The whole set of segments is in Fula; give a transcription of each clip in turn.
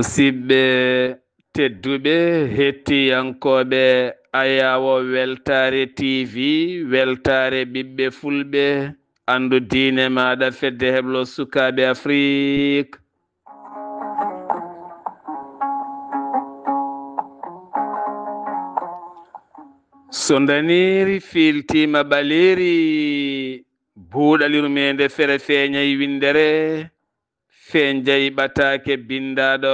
Musidɓe tedduɓe hettiyankoɓe Ayawo Weltare TV, Weltare ɓiɓɓe fulɓe, andu diine maɗa fedde heblo sukaɓe Afrique. So daniri filtima ɓaleri buuɗalirmede fere feeñay windere fen jayi ɓatake bindaɗo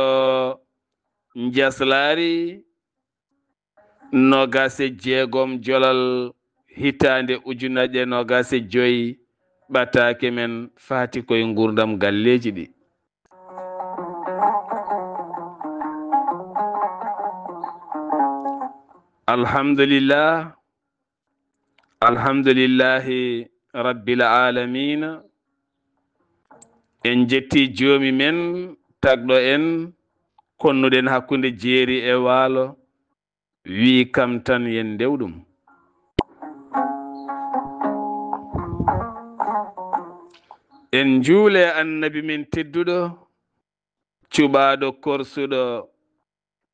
jaslari nogase jeegom jolal hitande ujunaje nogase joyi ɓatake men fati koye gurdam galleji ɗi. Alhamdulillah, alhamdulillahi rabbil alamina. En jetti joomi men tagɗo en konnuɗen hakkunde jeeri e waalo, wi kam tan yen dewɗum. En juule annabi min tedduɗo cuɓaɗo korsuɗo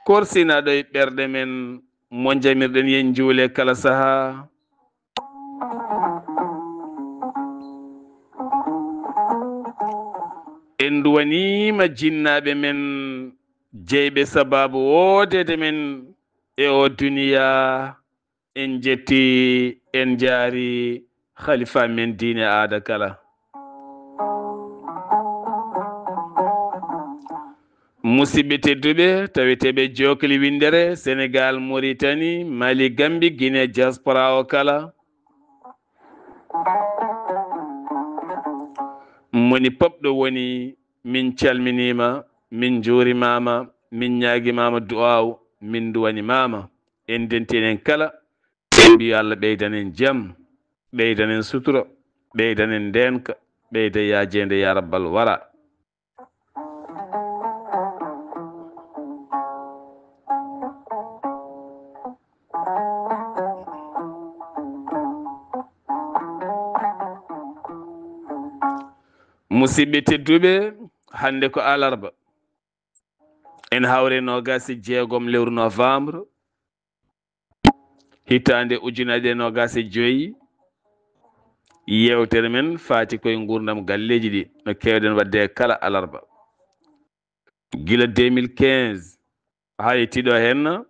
korsinaɗo e ɓerɗe men mo jamirɗen yen juule kala saha. En duwanima jinnaɓe men jeyɓe sababu wodede men e o duniya. En jetti en jaari khalifa men diine aada kala. Musidɓe tedduɓe taweteɓe jokli windere Sénégal, Mauritanie, Mali, Gambie, Guinée diaspora o kala. Moni popɗo woni min calminima, min juurimama, min ñaguimama du'aw, min duwanimama. En dentinen kala en mbi Allah ɓeydanen jaam, ɓeydanen sutura, ɓeydanen ndenka, ɓeyda yajede ya rabbal wara. Musidɓe tedduɓe, hande ko alarba, en hawre nogase jeegom lewru novembre hitande ujunaje nogase joyi. Yewtere men faati koye gurdam galleji ɗi no kewɗen wadde kala alarba. Gila 2015 ha yettiɗo henna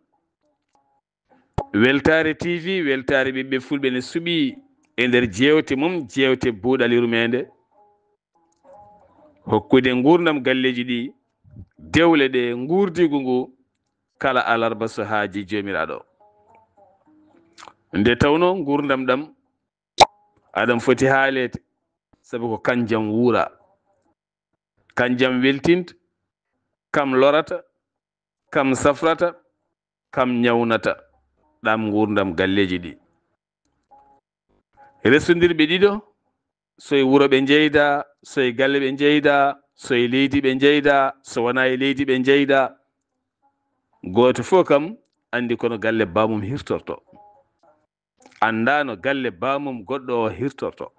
Weltare TV, Weltare ɓiɓɓe fulɓe ne suuɓi e nder jewte mum, jewte buuɗalirmede hokkude gurdam galleji ɗi dewle ɗe gurdigu ngu kala alarba so haaji jomiraɗo. Nde tawno gurdam ɗam aɗam foti haalede sabu ko kanjam wuura, kanjam weltinta, kam lorata, kam safrata, kam ñawnata ɗam gurdam galleji ɗi. Resodirɓe ɗiɗo soye wuro ɓe jeyda, soye galle ɓe jeyda, soye leydi ɓe jeyda, so wona e leydi ɓe jeyda, goto fof kam andi kono galle bamum hirtorto, andano galle bamum goɗɗo o hirtorto.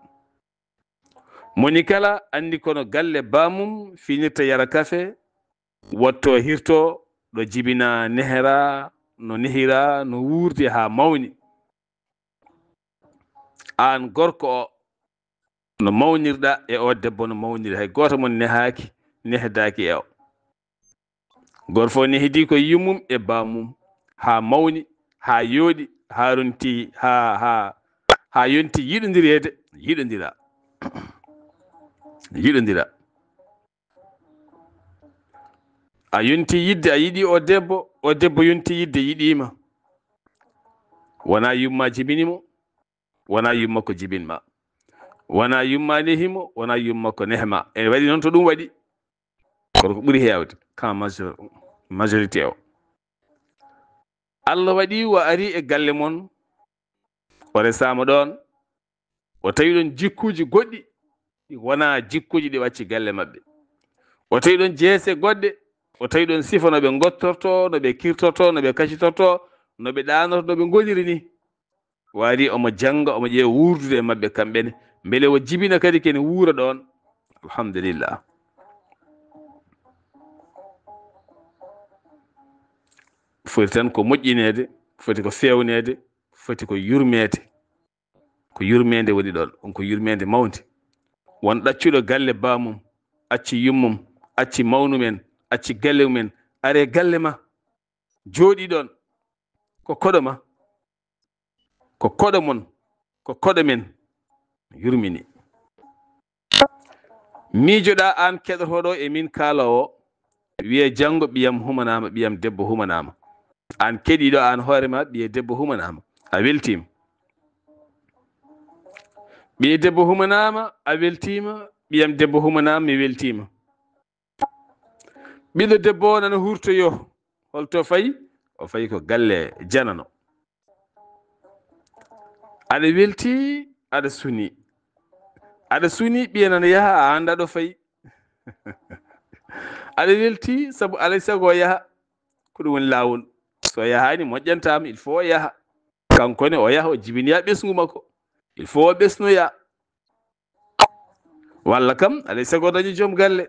Moni kala andi kono galle bamum finirta yara kafe, watto hirto ɗo jibina nehera, no nehira, no wuurdi ha mawni. An gorko o no mawnirɗa e o debbo no mawniri, hay goto mon nehaki nehdaki e o. Goto fof nehidi ko yimmum e bamum ha mawni, ha yooɗi, ha ronti ha yonti yiɗodirede, yiɗodira yiɗodira. A yonti yidde a yiɗi o debbo yonti yidde yiɗima. Wona yumma jibinimo, wona yumma ko jibinma, wona yumma nehimo, wona yumma ko nehma. En waɗi noon to ɗum waɗi kono ko ɓuuri hewde kan majorité o. Allah waɗi o ari e galle mon, o resama ɗon, o tawi ɗon jikkuji goɗɗi wona jikkuji ɗi wacci galle maɓɓe. O tawi ɗon jeese goɗɗe, o tawi ɗon sifa no ɓe gottorto, no ɓe kirtorto, no ɓe kaccitorto, no ɓe ɗanorto, no ɓe goniri ni. Wari omo janga, omo ƴeewa wuurdude e maɓɓe kamɓene, beele o jibina kadi kene wuura ɗon. Alhamdulillah. foti tan ko moƴƴinede, foti ko fewnede, foti ko yurmede. Ko yurmede woni ɗon, on ko yurmede mawde. Won ɗaccuɗo galle bamum, acci yummum, acci mawnumen, acci galle mumen, are galle ma jooɗi ɗon ko koɗo ma, ko koɗo mon, ko koɗo men yurmini. Miijoɗa an keɗotoɗo e min kaalowo wiye janngo ɓiyam humanama, ɓiyam debbo humanama. An keɗiɗo an hoorema ɓiye debbo humanama, a weltima. Ɓiye debbo humanama, a weltima. Ɓiyam debbo humanama, mi weltima. Ɓiɗɗo debbo o nana hurtoyo, holto fayi? O fayi ko galle janano. Aɗa welti, aɗa suni. Aɗa suni, ɓiye nana yaha, a anda ɗo fayi. Aɗa welti sabu alay sago o yaha, ko ɗum woni lawol. So yahani moƴƴantama, il faut o yaha. Kankone o yaha o jibinoya ɓesgu makko, il faut o ɓesnoya. Walla kam alay sago dañi joom galle.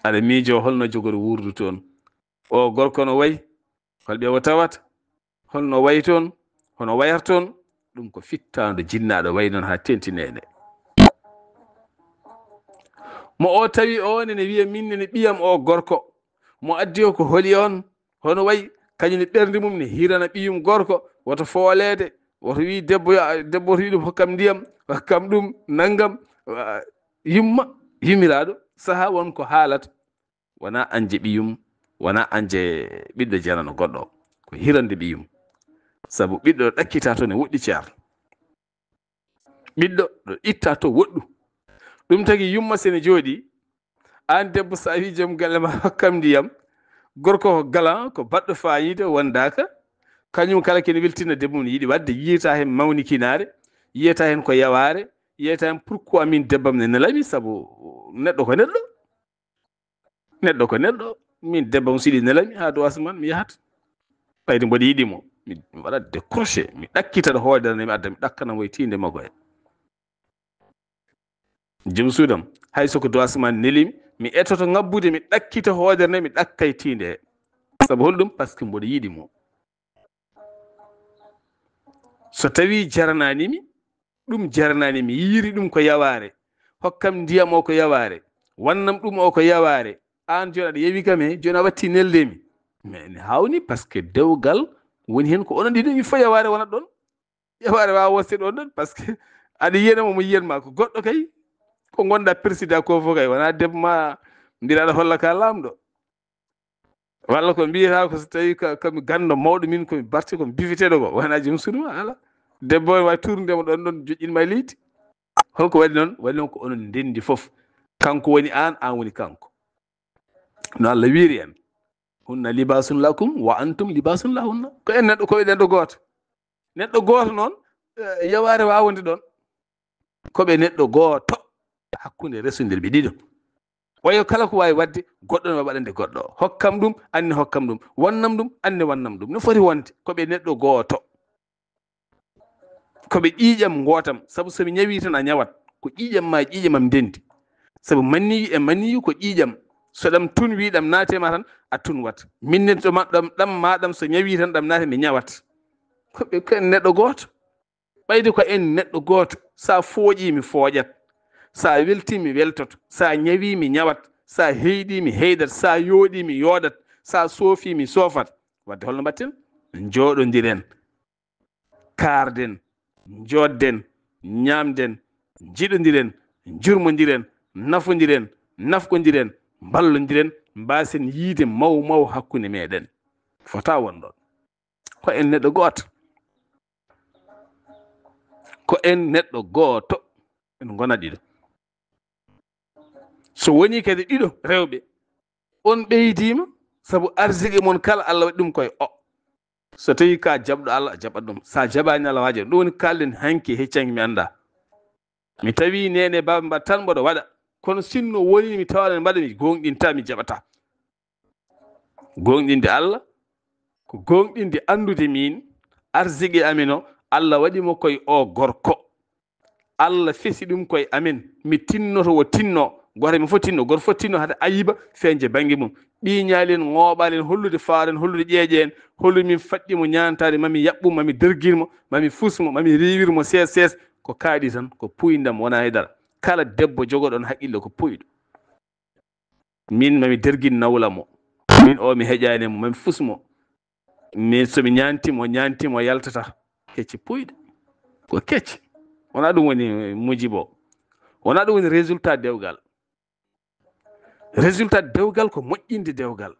Aɗa miijo holno jogori wuurdu toon. O gorko no wayi, holɓe o tawata, holno wayi toon, hono wayata toon. Ɗum ko fittande jinnaɗo wayi noon ha tentinede. Mo o tawi on ene wiya min nene ɓiyam o gorko, mo addi o ko holi on, hono wayi kañum ɓernde mum ne hirana ɓiyum gorko, woto foolede, woto wi debbo to wi ɗum hokkam ndiyam, hokkam ɗum naggam, yumma yumiraɗo saaha wonko haalata. Wona anje ɓiyum, wona anje ɓiɗɗo janano goɗɗo, ko hirande ɓiyum. Sabu ɓiɗɗo ɗakkita to ne woɗɗi ceer, ɓiɗɗo ɗo itta to woɗɗu. Ɗum tagi yumma sene jooɗi, an debbo sa wi joom galle ma hokkam ndiyam, gorko ko galan, ko baɗɗo fayide wondaka, kañum kala kene weltina debbo mum yiɗi wadde, yiyata hen mawnikinare, yiyata hen ko yaware, yiyata hen pourquoi min debbam ne nelami, sabu neɗɗo ko neɗɗo. Neɗɗo ko neɗɗo, min debbam siɗi nelami ha dow asman mi yahat. Ɓayde mboɗo yiɗimo, mi waɗa décroché, mi ɗakkitaɗo hoodere mi adda mi ɗakkanamo e tinde makko he. Jom suudam hay soko dow asman nelimi, mi etoto ngabbude, mi ɗakkita hoodere nde mi ɗakka e tinde he. Sabu holɗum? Par ce que mboɗo yiɗimo. So tawi jarananimi, ɗum jarananimi, yiiri ɗum ko yaware, hokkam ndiyam o ko yaware, wannam ɗum o ko yaware, an joni aɗa yewi kam he, joni a watti neldemi. Mais ne hawni, par ce que dewgal woni hen ko onon ɗiɗo il faut yaware wonat ɗon. Yaware wawa woste ɗon ɗon, par ce que aɗa yiyanamo mo yiyanma ko goɗɗo kay, ko gonɗa président ko fof kay wona debbo ma mbiɗa aɗa holla ka lamɗo. Walla ko mbiyata ko so tawi komi gando mawɗo min komi barti komi bifiteɗo ko, wona joom suudu ma, ala. Debbo o wawi turdemo ɗon ɗon joƴƴinma e leydi. Holko waɗi noon? Waɗi noon ko onon ndendi fof. Kanko woni an woni kanko. No Allah wiiri en, hunna libasun lakum wa antum libasun lahunna. Ko en neɗɗo koɓe neɗɗo goto. Neɗɗo goto noon yaware wawonde ɗon. Koɓe neɗɗo goto hakkunde resudel ɓe ɗiɗo. Wayo kala ko wawi wadde goɗɗo no waɗande goɗɗo. Hokkam ɗum, anne hokkam ɗum. Wannam ɗum, anne wannam ɗum. No foti wonde koɓe neɗɗo goto. Koɓe ƴiƴam gotam. Sabu somi ñawi tan a ñawat. Ko ƴiƴam ma ƴiƴamam ndendi. Sabu manniyu e manniyu ko ƴiƴam. So ɗam tun wi ɗam naatema tan a tunwat. Minne to ɗam maɗam so ñawi tan ɗam naate mi ñawat. Koɓe ko en neɗɗo goto. Ɓayde ko en neɗɗo goto. Sa fooƴi mi fooƴat. Sa welti mi weltoto. Sa ñawi mi ñawat. Sa heyɗi mi heydat. Sa yooɗi mi yooɗat. Sa soofi mi soofat. Wadde holno mbatten? Jooɗodiren, kaarden, jodden, ñamden, jiɗodiren, jurmodiren, nafodiren, nafgodiren, ballodiren, mbasen yiide maw hakkunde meɗen. Fota won ɗon. Ko en neɗɗo goto. Ko en neɗɗo goto. En gona ɗiɗo. So woni kadi ɗiɗo rewɓe, on ɓeydima sabu arsigue mon kala Allah waɗi ɗum koye o. So tawi ka jaɓɗo Allah jaɓat ɗum. Sa jaɓani Allah waji ɗum woni kalɗen hanki heccanki mi anda. Mi tawi nene baba mbaɗa tan mboɗo waɗa. Kono sinno woni mi tawa mbaɗa mi gonɗinta mi jaɓata. Gonɗinde Allah ko gonɗinde andude min arsigue amin o Allah waɗimo koye o gorko. Allah fesi ɗum koye amen. Mi tinnoto wo tinno. Goto mi fof tinno. Goto fof tinno hade ayiba feñje banggue mum. ɓiñalen ngoɓalen hollude faaren hollude ƴeeƴeen hollude min faɗɗimo ñantade mami yaɓɓum mami derguirmo mami fusmo mami riwirmo sees ko kaaɗi tan ko puyndam wona haydara kala debbo jogoɗon haqqille ko puyɗo min mami derguin nawlamo min o mi heƴanimo mami fusmo min somi ñantimo yaltata kecci puyɗo ko kecci wona ɗum woni mujibo wona ɗum woni résultat dewgal ko moƴƴinde dewgal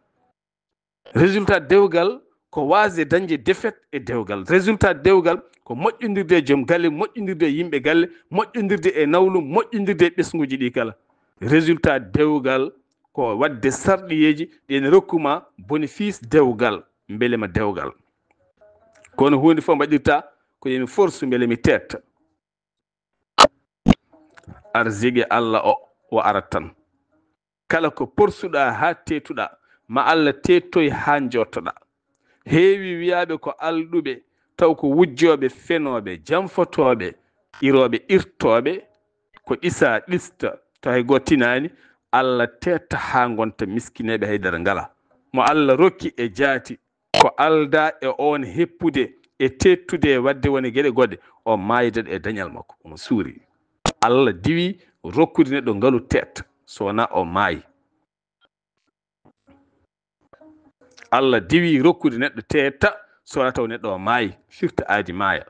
résultat dewgal ko wasde dañde défaite e dewgal résultat dewgal ko moƴƴodirde e joom galle moƴƴodirde e yimɓe galle moƴƴodirde e nawlu moƴƴodirde e ɓesguji ɗi kala résultat dewgal ko wadde sarɗiyeji ɗene rokkuma bénéfice dewgal beelema dewgal kono hunde fof mbaɗirta ko yomi force beele mi tetta arziki Allah o arat tan kala ko porsuɗa ha tettuɗa ma Allah tettoy ha jottoɗa heewi wiyaɓe ko alɗuɓe taw ko wujjoɓe fenoɓe janfotoɓe iroɓe irtoɓe ko ɗisa ɗista to hay goto tinani Allah tetta ha gonta miskineɓe haydara ngala mo Allah rokki e jaati ko alda e on heppude e tettude e wadde woni gueɗe goɗɗe o maydat e dañal makko omo suuri Allah diwi rokkude neɗɗo ngalu tetta so wona o maayi Allah diwi rokkude neɗɗo tetta so wona taw neɗɗo o maayi firta aadi maaya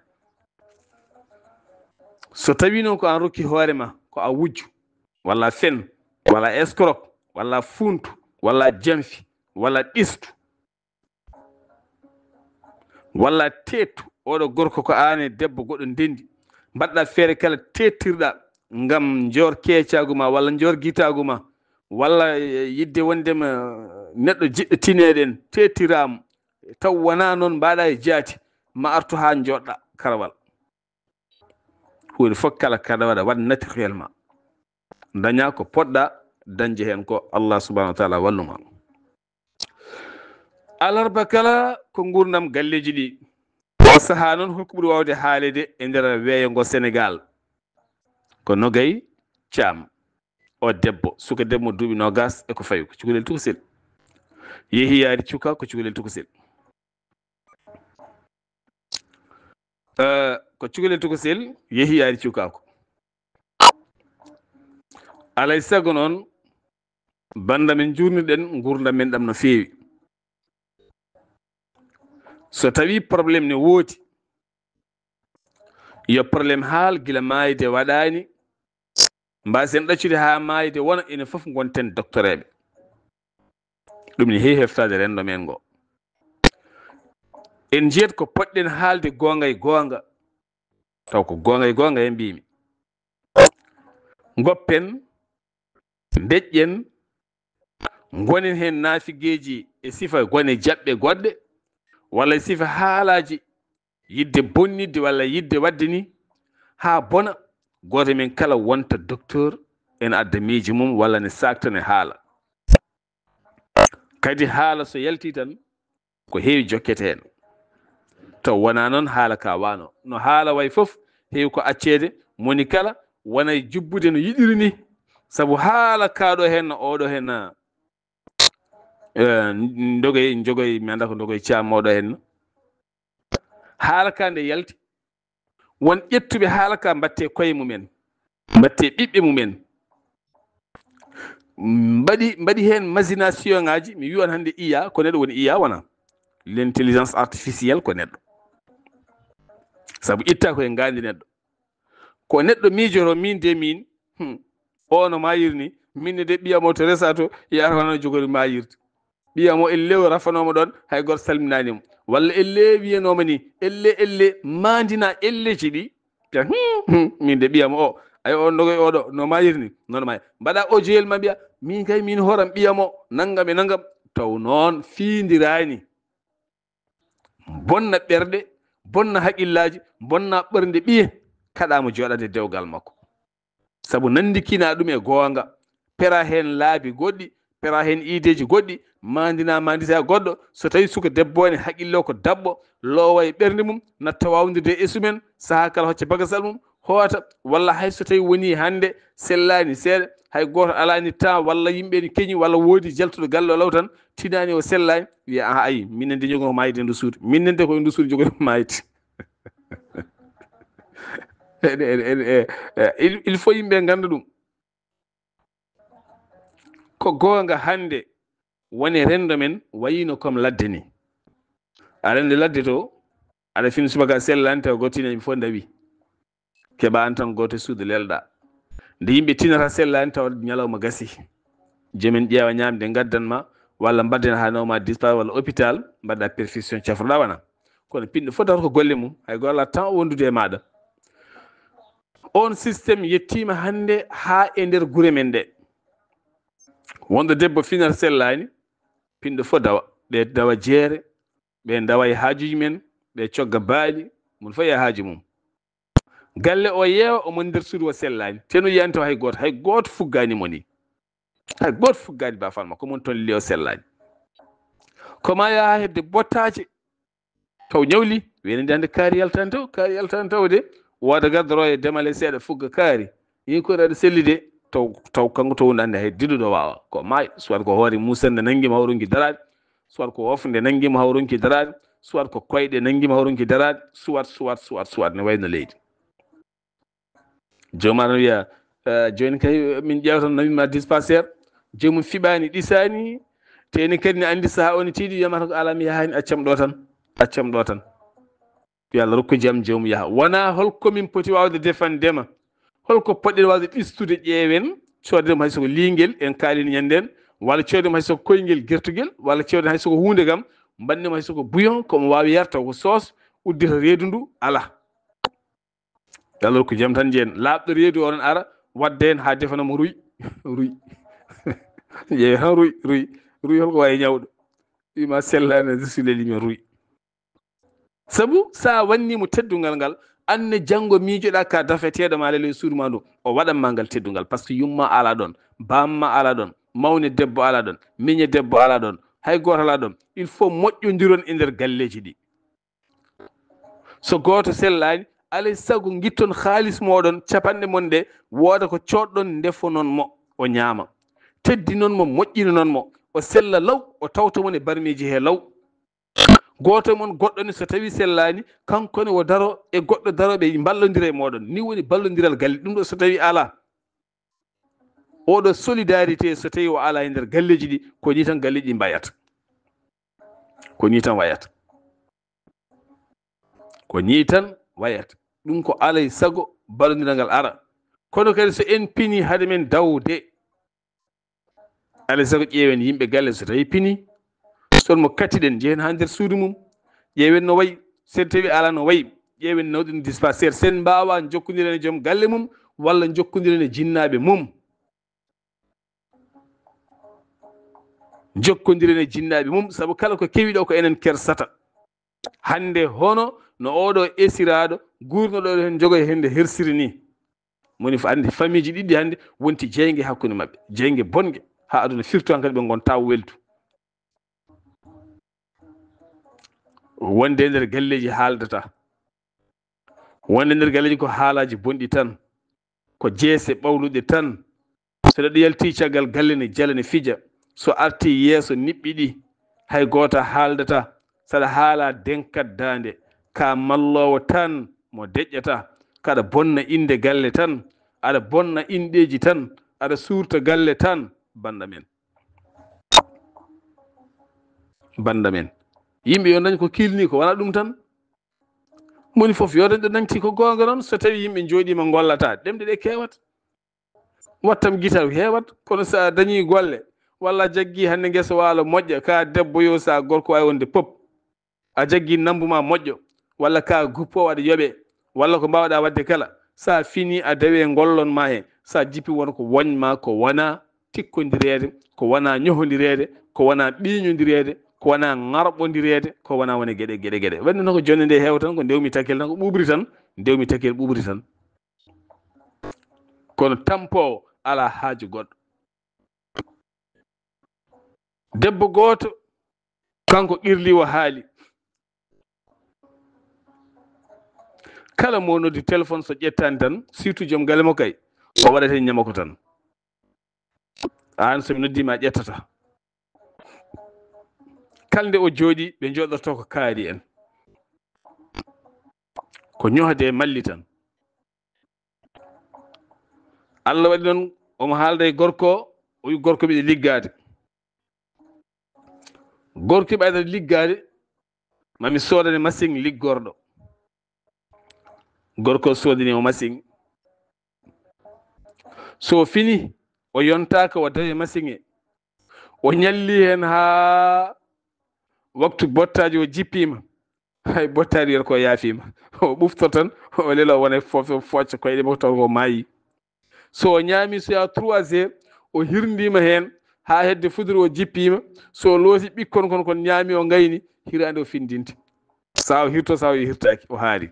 so tawi noon ko an rokki hoorema ko a wujju walla fen walla escroque walla funtu walla jamfi walla ɗistu walla tettu oɗo gorko ko an e debbo goɗɗo ndendi mbaɗɗa feere kala tettirɗa ngam jor keecagu ma walla jor guitagu ma walla yidde wondema neɗɗo jiɗɗo tineɗen tettirama taw wona noon mbaɗa e jaati ma artu ha joɗɗa karawal hunde fof kala kada waɗa waɗ naturellement daña ko poɗɗa dañde hen ko Allah subahanahu wa taala walluma alarba kala ko gurdam galleji ɗi o saaha noon holko ɓuuri wawde haalede e nder weeyo ngo Sénégal ko Nogay Thiam o debbo suka debbo duuɓi nogas e ko fawi ko cukalel tukusel yeehi yaari cuka ko cukalel tukusel ko cukalel tukusel yeehi yaari cukako alay sago noon banda men jurniɗen gurdam men ɗam no feewi so tawi probléme ne woodi yo probléme haal gila maayde waɗani mbasen ɗaccude ha maayde wona ene fof gonten doctoreɓe ɗum ne heewi heftade rendo men ngo en jeet ko poɗɗen haalde gonga e gonga taw ko gonga e gonga e mbimi goppen deƴƴen gonen hen naafigueji e sifa gone jaɓɓe goɗɗe walla sifa haalaji yidde bonnidde walla yidde wadde ni ha bona goto men kala wonta docteur ene adda miijo mum walla ne saktane haala kadi haala so yalti tan ko heewi jokkete hen taw wona noon haala ka wano no haala way foof heewi ko accede moni kala wona jubbude no yiɗiri ni saabu haala kaɗo hen oɗo hen jogoy mi anda ko Nogay Thiam oɗo hen haala ka nde yalti won ƴettuɓe haala ka mbatte koye mumen mbatte ɓiɓɓe mumen mbaɗi hen magination ngaji mi wi on hande IA ko neɗɗo woni IA wona l'intelligence artificielle ko neɗɗo saabu itta koye ngandi neɗɗo ko neɗɗo miijoro min de min ono mayirni minne de ɓiyamo to resa to yara hono jogori mayirde ɓiyamo elle rafanoma ɗon hay goto salminanimo walla elle wiyanoma ni elle mandina elleji ɗi min de ɓiyamo o ay on Nogay oɗo no mayirni noon maya mbaɗa audio ma mbiya min kay min horam ɓiyamo naggam e naggam taw noon fiidirani bonna ɓerɗe bonna haqqillaji bonna ɓernde ɓiye kaɗamo joɗade dewgal makko saabu nandikina ɗum e gonga pera hen laabi goɗɗi pera hen ideji goɗɗi mandita goɗɗo so tawi suka debbo ne haqqille ko dabɓo lowa e ɓernde mum natta wawdirde e sumen saaha kala hocca bagasal mum hoota walla hay so tawi woni hannde sellani seeɗa hay goto alani temps walla yimɓe ni keñi walla woodi jaltuɗo galle o law tan tinani o sellani wiya aha ayi minen de jogo ko mayde ndu suudu minen de koye ndu suudu jogori mayde il faut yimɓe ganda ɗum ko goonga hannde woni rendo men wayino comme ladde ni a rende ladde to aɗa fini subaka sellani taw gottinaɓe fof dawi keɓa an tan goto suudu lelɗa nde yimɓe tinata sellani taw ñalawma gasi jomen ƴeewa ñamde gaddanma walla mbadden ha nawma dispar walla hôpital mbaɗɗa perfusion cafroɗa wana kono pinɗo fof tawata ko golle mum hay goto ala temps wondude e maɗa on systéme yettima hannde ha e nder guure men ɗe wonɗo debbo finata sellani pinɗo fof dawa ɓe dawa jeere ɓe dawa e haajuji men ɓe cogga baaɗi mun fof e haaji mum galle o yeewa omon nder suudu o sellani teno yiyani taw hay goto fuggani mo ni hay goto fuggani ba falma komon toon li o sellani koma yaha hedde bottaje taw ñawli wenide hande kaari yaltani taw de wooda gardoro e demale seeɗa fugga kaari yi koɗe aɗa selli de taw kanko to wonde hande hay diɗuɗo wawa ko maayi soit ko hoore musande nanguima hawronki darade soit ko wofde nanguima hawronki darade soit ko koyɗe nanguima hawronki darade soit ne wayno leydi jomum aɗa wiya joni kay min ƴewtan nawima dispensaire jomum fiɓani ɗisani te ene kadi ne andi saaha oni tiiɗi wiyamata ko ala mi yahani accam ɗo tan yo Allah rokku jaam jomum yaaha wona holkomin poti wawde defandema holko poɗɗen wawde ɗistude ƴeewen coodedemo hay soko liiguel en kaalino ñanden walla coodedemo hay soko koyguel guertuguel walla coodedemo hay soko hunde kam mbannemo hay soko bouillon komo wawi yarta ko sauce uddita reedu ndu ala yo Allah rokku jaam tan jeen laaɓɗo reedu onon ara wadde hen ha defanamo ruy ƴeewe tan ruy holko wawi ñawɗo wima sellani rasulelimi ruy sabu sa wannimo teddungal ngal anne janggo miijoɗa ka dafeteɗo ma lele suudu ma ndu o waɗanma ngal teddungal par ce que yumma ala ɗon bamma ala ɗon mawne debbo ala ɗon miñe debbo ala ɗon hay goto ala ɗon il faut moƴƴodiron e nder galleji ɗi so goto sellani alay saago guitton haalis moɗon capanɗe mon ɗe wooda ko coɗɗon defonon mo o ñaama teddinon mo moƴƴininon mo o sella law o tawta mon e barmiji he law goto mon goɗɗo ni so tawi sellani kankone o daro e goɗɗo daroɓe ballodira e moɗon ni woni ballodiral galle ɗum ɗo so tawi ala oɗo solidarité so tawi o ala e nder galleji ɗi ko ni tan galleji ɗi mbayata ɗum ko alay saago ballodiral ngal ara kono kadi so en pini haade men dawde alay saago ƴeewen yimɓe galle so tawi pini son mo katiɗen jehen ha nder suudu mum ƴeewen no wayi sen tawi ala no wayi ƴeewen nawɗen dispensaire sen mbawa jokkodiren e joom galle mum walla jokkodiren e jinnaɓe mum saabu kala ko kewiɗo ko enen kersata hande hono no oɗo esiraɗo gurnoɗo hen jogoye hende hersiri ni moni fo andi famille ji ɗiɗɗi hande wonti jeygue hakkude mabɓe jeygue bongue ha aduna firto han kadi ɓe gonta weltu wonde e nder galleji haaldata wonde e nder galleji ko haalaji bonɗi tan ko jeese ɓawluɗe tan so neɗɗo yalti caggal galle ne jala ne fija so arti yeeso niɓɓi ɗi hay goto haaldata saɗa haala denkat dande ka mallowo tan mo deƴƴata kaɗa bonna inde galle tan aɗa bonna inɗeji tan aɗa suurta galle tan banda men yimɓe yo dañ ko kilni ko wona ɗum tan moni foof yo dañ ɗo dañti ko gonga noon so tawi yimɓe jooɗima gollata ɗemɗe ɗe kewat wattam guital hewat kono sa dañi golle walla a jaggui hande guesa waalo moƴƴa ka debbo yo sa gorko wawi wonde pop a jaggui nambuma moƴƴo walla ka guppo aɗa yooɓe walla ko mbawɗa wadde kala sa fini a dawe gollonma he sa jippi won ko woñma ko wona tikkodirede ko wona ñohodirede ko wona ɓiñodirede ko wona ŋarɓodirede ko wona wone gueɗe wadde noon ko jonde nde heewa tan ko ndewmi takkel tan ko ɓuɓri tan kono tampo ala haaju goɗɗo debbo goto kanko qirli o haali kala mo noddi téléphone so ƴettani tan surtout joom galle mo kay o waɗate ñamako tan an somi noddima ƴettata kalde o jooɗi ɓe jooɗorto ko kaari en ko ñohde malli tan Allah waɗi noon omo haalda e gorko o wi gorko ɓiɗe liggade gorko ɓayɗa liggade mami sodane machine liggorɗo gorko sodani o machine so fini o yontaka o dawi machine o ñalli hen ha waktu bottaji o jippima hay bottari yer ko yaafima o ɓufto tan o lelo wona focca koyɗe makko taw ko maayi so o ñaami so ya 3 heures o hirndima hen ha hedde fuduro o jippima so looti ɓikkon kon ñaami o gayni hirande o findinte sa o hirto sa o hirtaki o haari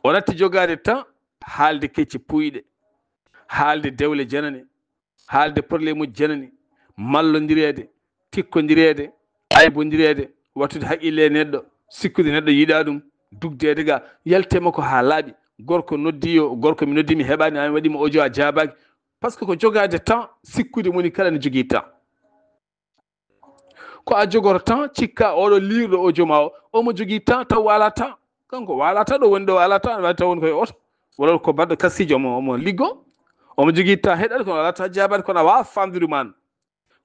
o ratti jogade temps haalde kecce puyɗe haalde dewle janane haalde probléme uji janani mallodirede tikkodirede aybodirede wattude haqqille e neɗɗo sikkude neɗɗo yiiɗa ɗum dugdede ga yaltema ko ha laaɓi gorko noddi o gorko mi noddimi heɓani ami waɗima audio a jabaki par ce que ko jogade temps sikkude moni kala ne jogui temps ko a jogoto temps cikka oɗo liirɗo audio ma o omo jogui temps taw wala temps kanko wala temps ɗo woni ɗo wala temps wawi taw woni koye oto walla ko baɗɗo kassijo omo liggo omo jogui temps heɗade kono wala temps jabade kono a wawa famdude man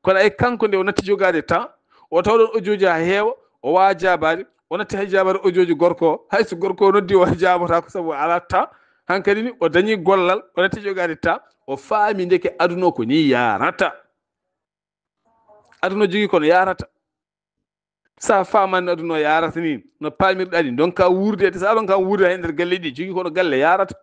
kono ay kanko nde o natti jogade temps o tawɗon audio ji ha heewa o wawa jabade o natti hay jabade audio ji gorko o hayso gorko o noddi o jabata ko saabu ala temps hankkadi ni o dañi gollal o natti jogade temps o faami ndeke aduna ko ni yarata aduna jogui kono yarata sa famani aduna o yarata ni no pamirɗa ni donka wurdede sa ɗon kam wurde ha nder galle ɗi jogui kono galle yarata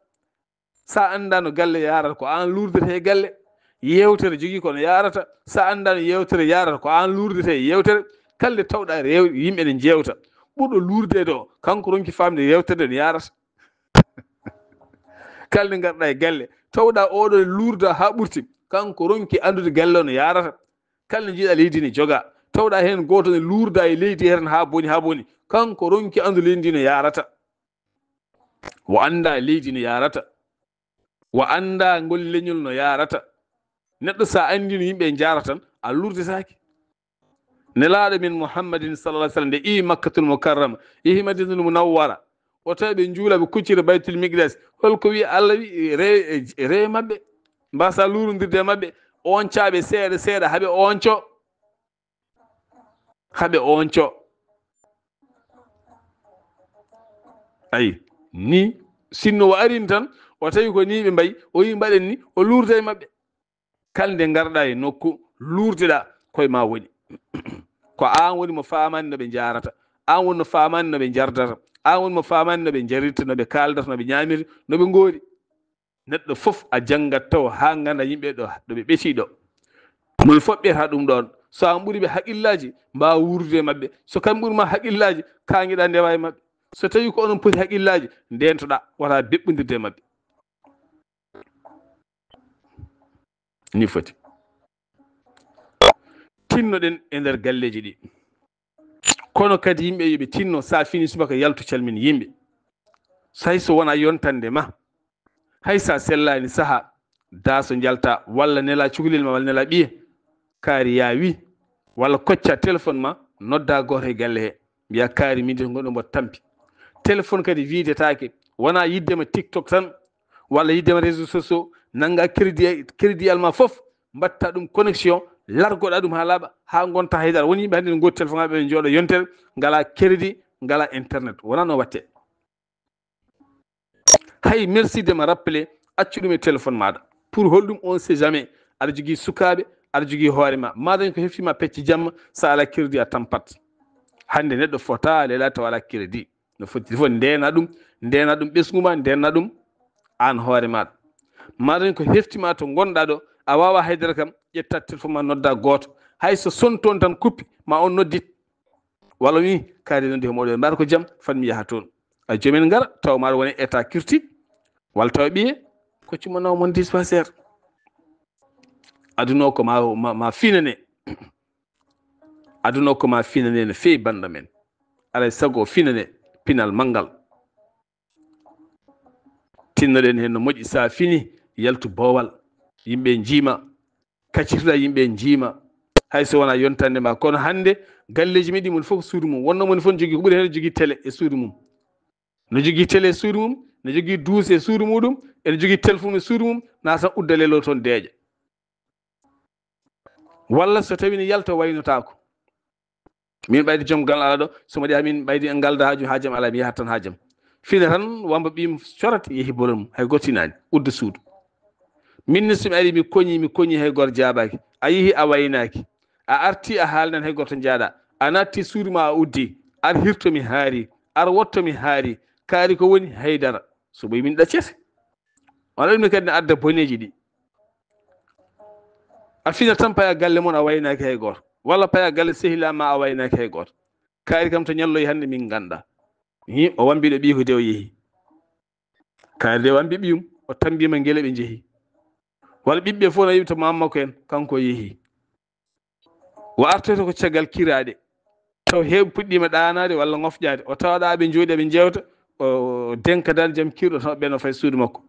sa anda no galle yarata ko an lurdete e galle yewtere jogui kono yarata sa anda no yewtere yarata ko an lurdete e yewtere kalde tawɗa yimɓe ne jewta ɓurɗo lurdede o kanko ronki famde yewtere ne yarata kalde garɗa e galle tawɗa oɗo lurda ha ɓurti kanko ronki andude galle o no yarata kalde jiiɗa leydi ne joga tawɗa hen goto ne lurda e leydi hen ha boni kanko ronki andu leydi no yarata wo anda leydi no yarata wo anda ngol leñol no yarata neɗɗo sa andi no yimɓe jarata tan a lurdetaki nelaɗo min muhammadin sallallah sallam nde i makkatul mukarrama yehi madinatul munawwara o tawi ɓe juula ɓe kuccira baytul miqdas holko wi Allah wi re mabɓe mbasa lurodirde e mabɓe oncaɓe seeɗa seeɗa haaɓe onco ayi ni sinno o arini tan o tawi ko ni ɓe mbayi o yi mbaɗen ni o lurda e mabɓe kalde garɗa e nokku lurdeɗa koye ma woni ko an woni mo famani no ɓe jarata an woni no famani no ɓe jardata an woni mo famani no ɓe jarirta no ɓe kaldata no ɓe ñamirta no ɓe goori neɗɗo foof a janggat taw ha ganda yimɓe ɗo ɓe ɓeeti ɗo moni fof ɓiyata ɗum ɗon so an ɓuuri ɓe haqqillaji mbawa wurde e mabɓe so kamɓe ɓuurima haqqillaji kañiɗa ndewa e mabɓe so tawi ko onon poti haqqillaji ndentoɗa wata beɓɓodirde e mabɓe ni foti tinnoɗen e nder galleji ɗi kono kadi yimɓe yoɓe tinno sa fini subaka yaltu calmin yimɓe so hay so wona yontande ma hay sa sellani saaha da so jalta walla nela cukalel ma walla nela ɓiye kaari yaawi walla kocca téléphone ma nodda goto e galle he mbiya kaari min de gonɗo mbo tampi téléphone kadi widetake wona yiddema tiktok tan walla yiddema réseaux sociaux nanga crédit alma foof mbatta ɗum connexion largoɗa ɗum ha laaɓa ha gonta haydara woni yimɓe hannde ne godi téléphone aɓe jooɗo yontere ngala crédit ngala internet wona no watte hay merci de me rappelé accu ɗum e téléphone maɗa pour holɗum on sait jamais aɗa jogui sukaɓe aɗa jogui hoorema madañi ko heftima pecce jamma sa ala crédit a tampat hande neɗɗo fota lela taw ala crédit no foti fof ndena ɗum ɓesguma ndenna ɗum an hoore maɗa madañi ko heftima to gonɗa ɗo a wawa haydara kam ƴetta téléphone ma nodda goto hay so sonton tan kuppi ma on noddit walla wi kaari noddi ko mawɗo mbaɗa ko jaam fanmi yaha toon a joomum gara taw maɗa woni état kirti walla taw ɓiye ko cummanaw mon dispensaire aduna o ko ma finane aduna o ko ma finane no fewi banda men alay saago finane pinal manggal tinnoɗen hen no moƴƴi sa fini yaltu boowal yimɓe jiima kaccirɗa yimɓe jiima hay so wona yontande ma kono hande galleji meɗi mon fof suudu mum wonno moni fof jogui ko ɓuuri hen jogui télé e suudu mum no jogui télé e suudu mum no jogui duuse e suudu muɗum ene jogui téléphone e suudu mum natan udda lelo toon deeƴa walla so tawi ne yalta waynotako min ɓayde joom gal ala ɗo somo ɗi min ɓaydi en galda haajam ala mi yahat tan haajam fina tan wamba ɓim corat yeehi bolol mum hay gottinani udda suudu minne somi ari mi koñi hay goto jaabaki a yeehi a waynaki a arti a haalnan hay goto jaaɗa a natti suudu ma a uddi ar hirtomi haari ar wottomi haari kaari ko woni haydara so ɓoyi min ɗaccete wala ɗum ne kadi ne adda boneji ɗi a fina tan paya galle moon a waynaki hay goto walla paya galle sehilama a waynaki hay goto kaari kam to ñalloyi hande min ganda hi o wambiɗo ɓii ko de o yeehi kaari de wambi ɓiyum o tambima guele ɓe jeehi walla ɓiɓɓe fof no yiɓi to mammakko en kanko yeehi o artoyto ko caggal kiraɗe taw heeɓe puɗɗima ɗanade walla ngofƴade o tawaɗa ɓe jooɗi ɓe jewta o denka dal jaam kirɗo tan o ɓenno fay suudu makko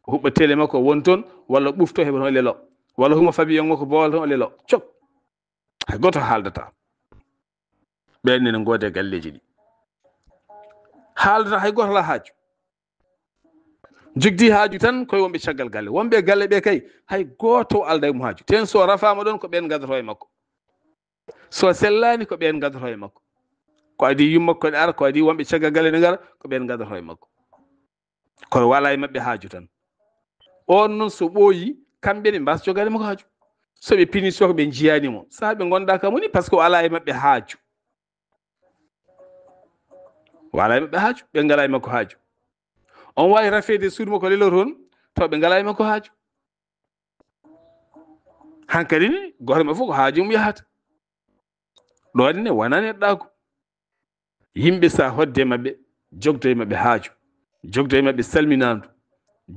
o huɓɓa télé makko o won toon walla ɓufto heɓa tan o lelo walla huma fabiyon makko boowal tan o lelo cok hay goto haaldata ɓenne ne ngoode galleji ɗi haaldata hay goto ala haaju jogdi haaju tan koye wonɓe caggal galle wonɓe galle ɓe kay hay goto alda e mo haaju ten so rafama ɗon ko ɓen gaddoto e makko so sellani ko ɓen gaddoto e makko ko adi yummakko ne ara ko adi wonɓe caggal galle ne gara ko ɓen gaddoto e makko kono wala e mabɓe haaju tan on noon so ɓooyi kamɓe ne mbasa jogade makko haaju so ɓe pini soko ɓe jiyanimo saha ɓe gonda kam woni par ce que o ala e mabɓe haaju wala e mabɓe haaju ɓe ngala e makko haaju on wawi rafede suudu makko lelo toon taw ɓe ngala e makko haaju hankkadi ni goto ma fof ko haaju mum yahata ɗo ne wona neɗɗako yimɓe sa hodde mabɓe jogdo e mabɓe haaju jogdo e mabɓe salminandu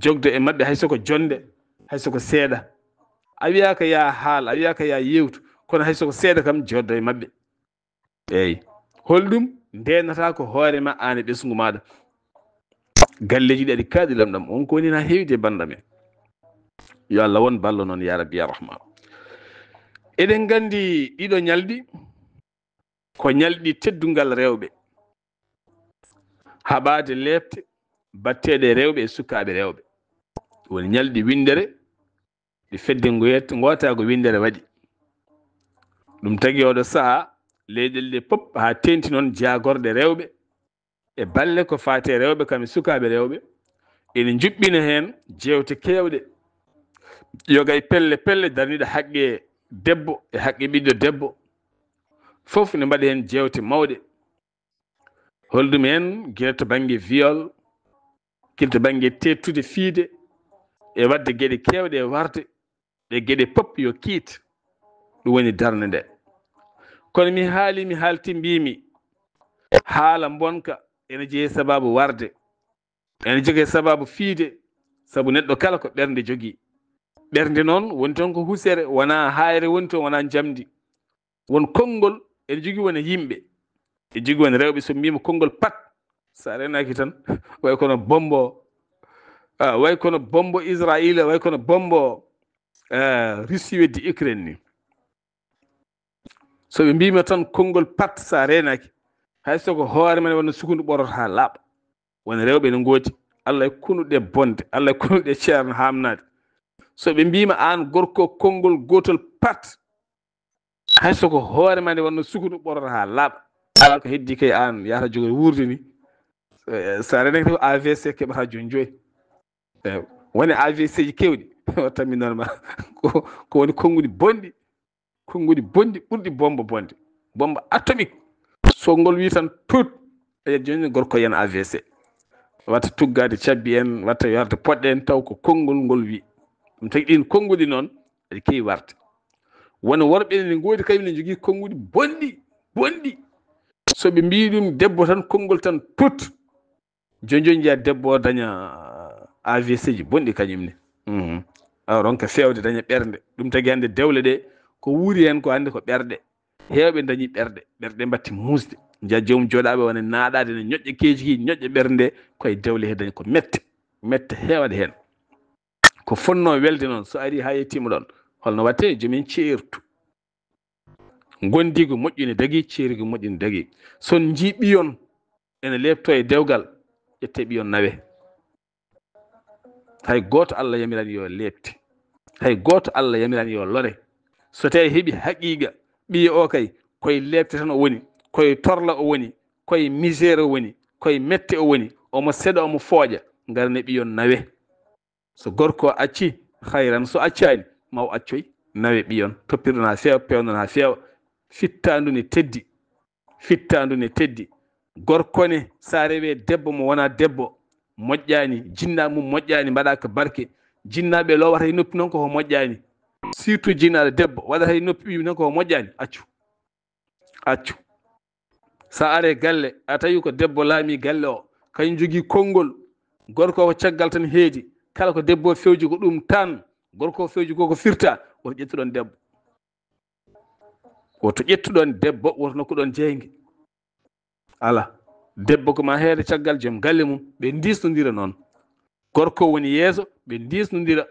jogdo e mabɓe hay soko jonde hay soko seeɗa a wiyaka ya haal a wiyaka ya yewtu kono hay soko seeɗa kam joddo e mabɓe eyyi holɗum ndenata ko hoorema an e ɓesgu maɗa galleji ɗi aɗi kaaɗi lamɗam on ko woni na heewide e banɗam en yo Allah won ballo noon ya rabbi ya rahman eɗen gandi ɗiɗo ñalɗi ko ñalɗi teddungal rewɓe haɓade lebte batteɗe rewɓe e sukaɓe rewɓe woni ñalɗi windere ɗi fedde gotago windere waɗi ɗum tagui oɗo saaha leyɗele ɗe pop ha tenti noon jagorɗe rewɓe e balle ko fate rewɓe kamɓe sukaɓe rewɓe ene juɓɓina hen jewte kewɗe yogay pelle pelle darniɗo haqqe debbo e haqqe ɓiɗɗo debbo fof ne mbaɗa hen jewte mawɗe holɗum en guila to banggue viol guila to banggue tettude fiide e wadde gueɗe kewɗe e warde ɗe gueɗe pop yo kiit ɗum woni darde nde kono mi haalti mbimi haala bonka ene jeeyi sababu warde ene jogui sababu fiide saabu neɗɗo kala ko ɓernde jogui ɓernde noon woni toon ko husere wona hayre woni toon wona jamdi won konngol ene jogui wona yimɓe e jogui wona rewɓe so mbima konngol pat sa renaki tan way kono bombo way kono bombo Israila way kono bombo Russie weddi Ukraine ni so ɓe mbima tan konngol pat sa renaki hay soko hoore men wonno sukundu ɓorota ha laaɓa wona rewɓe ne gooti Allah e kunuɗe bonde Allah e kunuɗe ceerno hamnade so ɓe mbima an gorko konngol gotol pat hay soko hoore ma nde wonno sukundu ɓorota ha laaɓa ala ko heddi kay an yahata jogori wurde ni sa renaki ko AVC keɓata joni joyi woni AVC ji kewɗi o tammi noon ma ko woni konngudi bonɗi ɓurɗi bomba bonde bomba atomique so ngol wi tan tut e joni gorko yen AVC watta tuggade cabbi en watta yarde poɗɗe en taw ko konngol ngol wi ɗum tagi ɗin konngudi noon aɗi kewi warde wona worɓe ne goodi kañum ne jogui konngudi bonɗi so ɓe mbi ɗum debbo tan konngol tan tut joni jiya debbo o daña AVC ji bonɗi kañum ne ronka fewde daña ɓernde ɗum tagi hande dewle ɗe ko wuuri hen ko hande ko ɓerɗe hewɓe dañi ɓerɗe mbatti musde jiya joomum joɗaɓe wona naɗade ne ñoƴƴe keji ki ñoƴƴe ɓernde koye dewle he dañi ko mette mette heewade hen ko fonno welde noon so ari ha yettima ɗon holno watte jomin ceertu gondigo moƴƴi ne dagui ceerigo moƴƴi ne dagui son jii ɓiyon ene lebto e dewgal ƴette ɓiyon nawe hay goto Allah yamirani yo lebte hay goto Allah yamirani yo lore so tawi heeɓi haqiqa ɓiye o kay koye lebte tan o woni koye torla o woni koye misére o woni koye mette o woni omo seeɗa omo fooƴa garne ɓiyon nawe so gorko acci hayran so accani maw accoy nawe ɓiyon toppirɗon ha feewa pewnon ha feewa fittandu ne teddi gorkone sa rewe debbo mo wona debbo moƴƴani jinna mum moƴƴani mbaɗa ko barke jinnaɓe lowata e noppi noon koko moƴƴani surtout jinnaɗo debbo waɗata e noppi ɓiɓe noon koko moƴƴani accu sa are galle a tawi ko debbo laami galle o kañum jogui konngol gorko ko caggal tan heedi kala ko debbo fewji ko ɗum tan gorko fewji ko firta woto ƴettuɗon debbo woto nokkuɗon jeygue ala debbo ko ma heede caggal joom galle mum ɓe disnodira noon gorko woni yeeso ɓe disnodira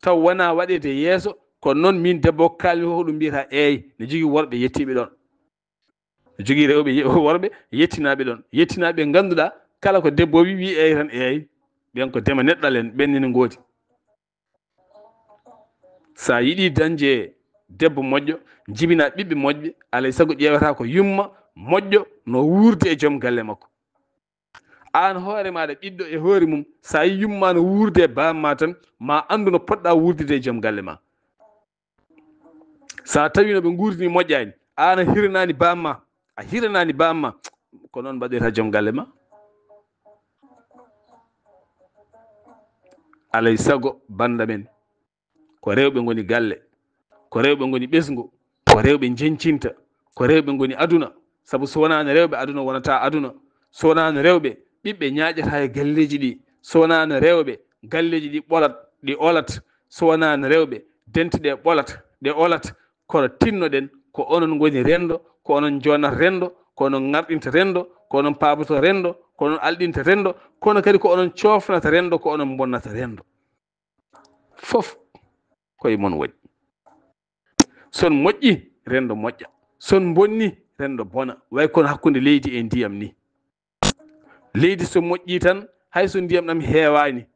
taw wona waɗede yeeso kono noon min debbo ko kalmi ko ɗum mbiyata eey ne jogui worɓe yettiɓe ɗon ne jogui rewɓe worɓe yettinaɓe ɗon yettinaɓe ganduɗa kala ko debbo wi eey tan eey ɓen ko dema neɗɗalen ɓennene gooti sa yiiɗi dañde debbo moƴƴo jibina ɓiɓɓe moƴƴe alay saago ƴewata ko yumma moƴƴo no wuurde e joom galle makko an hoore maɗa ɓiɗɗo e hoore mum sa yi yumma no wuurde e bamma tan ma andu no poɗɗa wurdude e joom galle ma sa tawi no ɓe gurdini moƴƴani an a hiranani bamma ko noon mbaɗirta joom galle ma alay saago banda men ko rewɓe goni galle ko rewɓe goni ɓesgu ko rewɓe jencinta ko rewɓe goni aduna saabu so wonano rewɓe aduna wonata aduna so wonano rewɓe ɓiɓɓe ñaaƴata e galleji ɗi so wonano rewɓe galleji ɗi olat so wonano rewɓe dente ɗe ɗe olat kono tinnoɗen ko onon goni rendo ko onon jonata rendo ko onon ŋarɗinta rendo ko onon paboto rendo ko onon alɗinta rendo kono kadi ko onon cofnata rendo ko onon bonnata rendo fof koye mon waɗi son moƴƴi rendo moƴƴa son bonni rendo bona way kono hakkude leydi e ndiyam ni leydi so moƴƴi tan hayso ndiyam ɗam heewani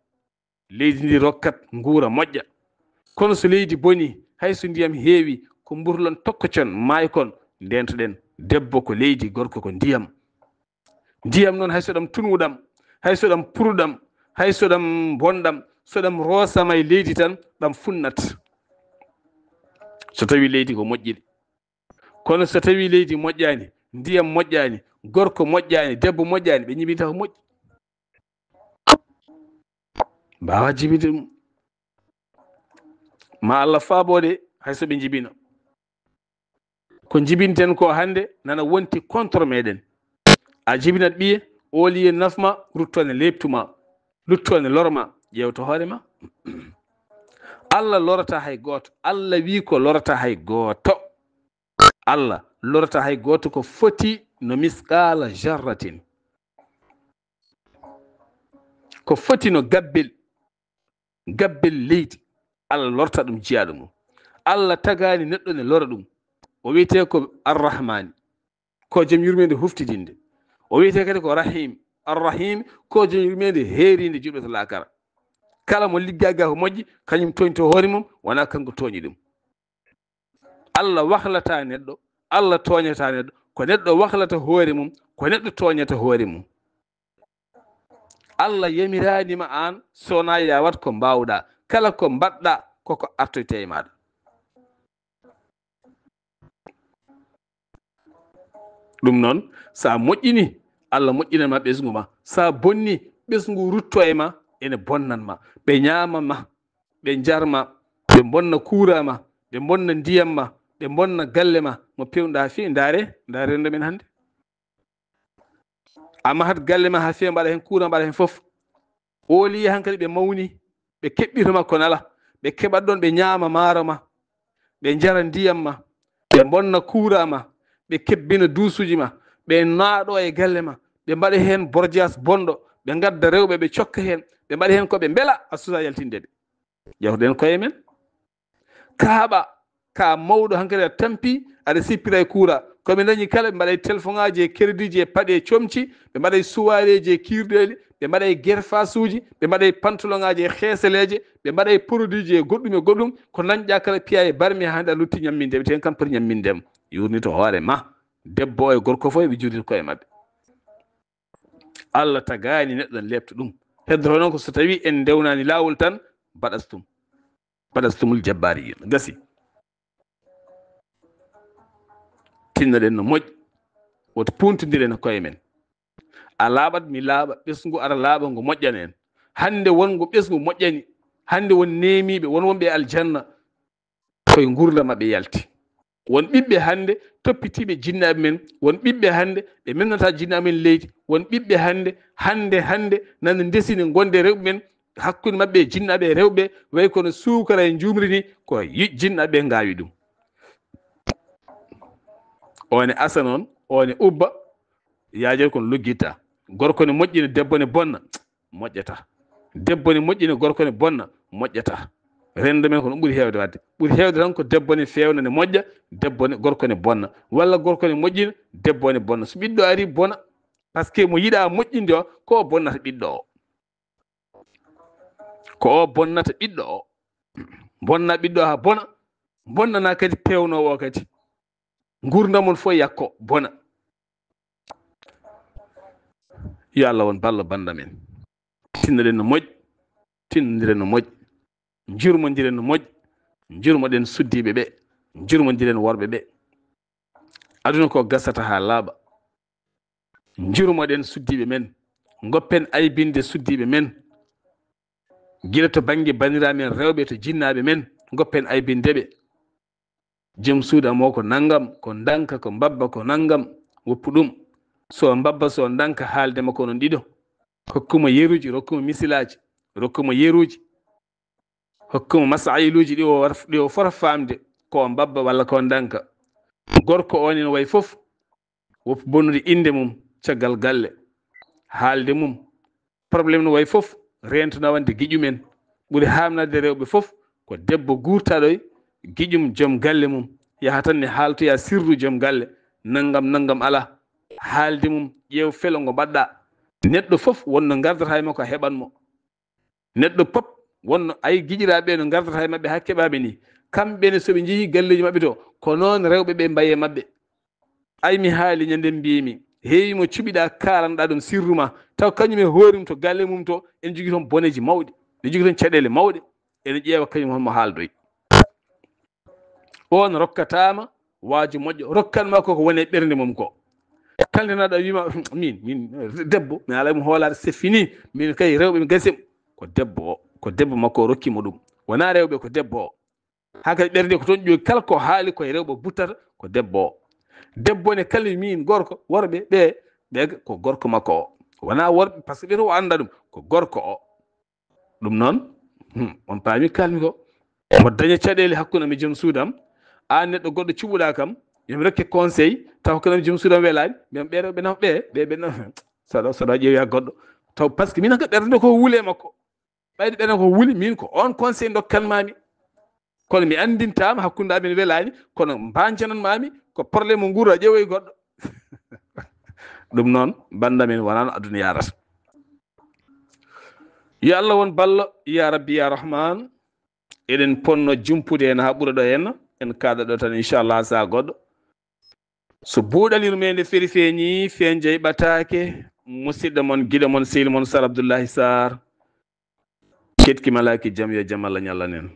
leydi ndi rokkat nguura moƴƴa kono so leydi boni hayso ndiyam heewi ko mburlon tokkocon maykon ndentoɗen debbo ko leydi gorko ko ndiyam noon hayso ɗam tunwuɗam hayso ɗam puruɗam hayso ɗam bonɗam so ɗam roosama e leydi tan ɗam funnat so tawi leydi ko moƴƴiri kono so tawi leydi moƴƴani ndiyam moƴƴani gorko moƴƴani debbo moƴƴani ɓe jibinta ko moƴƴi mbawa jibinde ɗum ma Allah faabode hayso ɓe jibina ko jibinten ko hande nana wonti contre meɗen a jibinat ɓiye ooliye nafma ruttone lebtuma luttone lorma ƴewta hoorema Allah lorata hay goto Allah wi ko lorata hay goto Allah lorata hay goto ko foti no misqala jarratin ko foti no gabbel leydi Allah lorta ɗum jiyaɗo mum Allah tagani neɗɗo ne lora ɗum o wiyete ko arrahmani ko joom yurmede huftidinde o wiyete kadi ko rahim arrahim ko joom yurmede heeride juɗɗo to lakara kala mo liggaga ko moƴƴi kañum toñto hoore mum wona kanko tooñi ɗum Allah wahlata neɗɗo Allah tooñata neɗɗo ko neɗɗo wahlata hoore mum ko neɗɗo tooñata hoore mum Allah yamiranima an sowona yawat ko mbawɗa kala ko mbaɗɗa koko artoyte e maɗa ɗum noon sa moƴƴini Allah moƴƴinanma ɓesgu ma sa bonni ɓesgu rutto e ma ene bonnanma ɓe ñaama ma ɓe jarma ɓe bonna kuurama ɓe bonna ndiyam ma ɓe bonna galle ma mo pewɗa fi ndaare rendo men hannde amma hat galle ma ha feewa mbaɗa hen kuura mbaɗa hen fof ooli hankadi ɓe mawni ɓe keɓɓitoma ko nala ɓe keɓat ɗon ɓe ñaama maaro ma ɓe jara ndiyam ma ɓe bonna kuura ma ɓe kebbina duusuji ma ɓe naaɗo e galle ma ɓe mbaɗa hen bordias bonɗo ɓe ngadda rewɓe ɓe cokka hen ɓe mbaɗa hen koɓe beela asusa yaltinde ɓe jawden koye men kaaɓa ka mawɗo hankkadi a tampi aɗa sippira e kuura koɓe dañi kala ɓe mbaɗay téléphone ŋaji e crédit ji e paɗe e comci ɓe mbaɗay suwareji e kirɗeli ɓe mbaɗay guerfas uji ɓe mbaɗay pantalon ŋaji e xeeseleje ɓe mbaɗay produit ji e goɗɗum ko dañƴa kala piya e barmi hande a lutti ñamminde te kan poti ñammindema yurnito hoore ma debbo e gorko fof eɓe jurita koye mabɓe Allah tagani neɗɗo ne lebta ɗum heddoto noon ko so tawi en dewnani lawol tan baɗastumul jabbari gasi tinnoɗen no moƴƴi woto puntodiren koye men a laaɓat mi laaɓa ɓesgu ara laaɓa ngo moƴƴana en hande wongo ɓesgu moƴƴani hande won nemiɓe won wonɓe aljanna koye gurda maɓɓe yalti won ɓiɓɓe hande toppitiɓe jinnaɓe men won ɓiɓɓe hande ɓe memnata jinnaɓe men leydi won ɓiɓɓe hande nana ndesini gonde rewɓe men hakkude mabɓe e jinnaɓe e rewɓe way kono suukara e jumri ni ko jinnaɓe ngawi ɗum one asa noon one ubba yaajere kono luggitta gorko ne moƴƴina debbo ne bonna moƴƴata debbo ne moƴƴina gorko ne bonna moƴƴata rendo men ko ɗum ɓuuri hewde wadde ɓuuri hewde tan ko debbo ne fewna ne moƴƴa gorko ne bonna walla gorko ne moƴƴina debbo ne bonna so ɓiɗɗo ari bona par ce que mo yiɗa moƴƴinde o ko o bonnata ɓiɗɗo o ko o bonnata ɓiɗɗo o bonna ɓiɗɗo ha bona bonnana kadi pewnowo o kadi gurdamon fof yakko bona yo Allah won ballo banda men tinnoɗen no moƴƴi tinnodiren no moƴƴi jurmodiren no moƴƴi jurmoɗen suddiɓe ɓe jurmodiren worɓe ɓe aduna ko gasata ha laaɓa jurmoɗen suddiɓe men goppen aybinde suddiɓe men guila to banggue bandiraɓe men rewɓe to jinnaɓe men goppen aybindeɓe joom suudu amo ko naggam ko danka ko babba ko naggam woppu ɗum so babba so danka haalde makko non ɗiɗo hokkuma yeruji rokkuma misilaji rokkuma yeruji hokkuma masailuji ɗi o fota famde ko babba walla ko danka gorko on ene way foof woppu bonnude inde mum caggal galle haalde mum probléme no way foof rento nawande guiƴumen ɓuuri hamnade rewɓe foof ko debbo gurtaɗo guiƴum joom galle mum yaha tan ne haaltoya sirru joom galle naggam ala haalde mum ƴeew felo ngo mbaɗɗa neɗɗo foof wonno gardata e makko a heɓanmo neɗɗo pop wonno ay guiƴiraɓe no gardata e mabɓe ha keɓaɓe ni kamɓene soɓe jeehi galleji mabɓe to ko noon rewɓe ɓe mbaye mabɓe ay mi haali ñanden mbimi heewi mo cuɓiɗa kalanɗa ɗum sirru ma taw kañum e hoore mum to galle mum to ene jogui toon boneji mawɗe ne jogui toon caɗele mawɗe ene ƴeewa kañum holmo haaldoy on rokkatama waaju moƴƴo rokkanma koko woni e ɓernde mum ko kaldenaɗo wima min debbo mi ala mo hoolade c'est fini min kay rewɓe mi gasem ko debbo makko o rokkimo ɗum wona rewɓe ko debbo o ha kadi ɓernde ko toon ƴogi kala ko haali koye rewɓe buttata ko debbo o debbo ne kala min gorko worɓe ɓe ko gorko makko o wona worɓe par ce que ɓeto o anda ɗum ko gorko o ɗum noon on paami kalmi ko mo daña caɗele hakkude mi joom suudam an neɗɗo goɗɗo cuɓuɗa kam yomi rokke conseil taw ko joom suudam welani mbiyam ɓe rewɓe nafa ɓe nafa saɗa ƴeewi goɗɗo taw par ce que min hanka ɓernde ko wuule makko ɓayde ɓernde ko wuuli min ko on conseil dokkanmami kono mi andintama hakkude amen welani kono mbancananmami ko probléme mo guura ƴeewoy goɗɗo ɗum noon banda men wona no aduna yarata yo Allah won ballo ya rabbi ya rahman eɗen ponno jumpude hen ha ɓuura ɗo henna en kaɗa ɗo tan inchallah sa goɗɗo so buuɗalirmede feeri feeñi fen jeyɓatake musidɗo moon guiɗo moon sehil moon Sar Abdoullahi Sarr ketki malaki jaam yo jaam Allah ñallanen